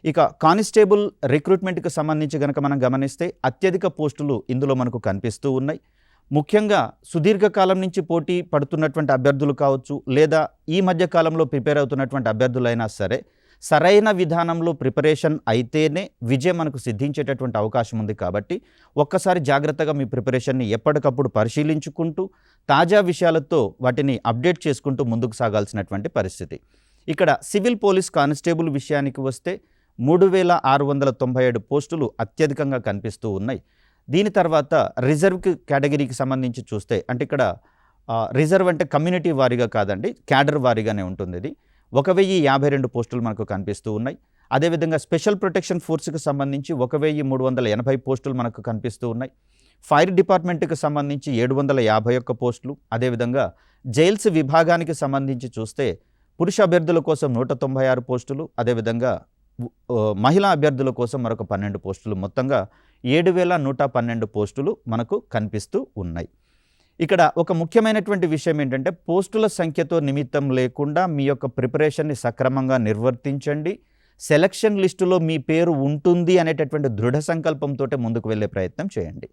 ఇక కానిస్టేబుల్ రిక్రూట్మెంట్‌కి సంబంధించి గనక మనం గమనిస్తే అత్యధిక పోస్టులు ఇందులో మనకు కనిపిస్తూ ఉన్నాయి. ముఖ్యంగా సుదీర్ఘకాలం నుంచి పోటీ పడుతున్నటువంటి అభ్యర్థులు కావచ్చు, లేదా ఈ మధ్య కాలంలో ప్రిపేర్ అవుతున్నటువంటి అభ్యర్థులైనా సరే, సరైన విధానంలో ప్రిపరేషన్ అయితేనే విజయం మనకు సిద్ధించేటటువంటి అవకాశం ఉంది. కాబట్టి ఒక్కసారి జాగ్రత్తగా మీ ప్రిపరేషన్‌ని ఎప్పటికప్పుడు పరిశీలించుకుంటూ, తాజా విషయాలతో వాటిని అప్డేట్ చేసుకుంటూ ముందుకు సాగాల్సినటువంటి పరిస్థితి. ఇక్కడ సివిల్ పోలీస్ కానిస్టేబుల్ విషయానికి వస్తే 3697 పోస్టులు అత్యధికంగా కనిపిస్తూ ఉన్నాయి. దీని తర్వాత రిజర్వ్ కేటగిరీకి సంబంధించి చూస్తే, అంటే ఇక్కడ రిజర్వ్ అంటే కమ్యూనిటీ వారీగా కాదండి, క్యాడర్ వారీగానే ఉంటుంది. ఇది 1052 పోస్టులు మనకు కనిపిస్తూ ఉన్నాయి. అదేవిధంగా స్పెషల్ ప్రొటెక్షన్ ఫోర్స్కి సంబంధించి 1380 పోస్టులు మనకు కనిపిస్తూ ఉన్నాయి. ఫైర్ డిపార్ట్మెంట్కి సంబంధించి 751 పోస్టులు. అదేవిధంగా జైల్స్ విభాగానికి సంబంధించి చూస్తే పురుష అభ్యర్థుల కోసం 196 పోస్టులు, అదేవిధంగా మహిళా అభ్యర్థుల కోసం మరొక 12 పోస్టులు, మొత్తంగా 7112 పోస్టులు మనకు కనిపిస్తూ ఉన్నాయి. ఇక్కడ ఒక ముఖ్యమైనటువంటి విషయం ఏంటంటే, పోస్టుల సంఖ్యతో నిమిత్తం లేకుండా మీ యొక్క ప్రిపరేషన్ని సక్రమంగా నిర్వర్తించండి. సెలక్షన్ లిస్టులో మీ పేరు ఉంటుంది అనేటటువంటి దృఢ సంకల్పంతో ముందుకు వెళ్ళే ప్రయత్నం చేయండి.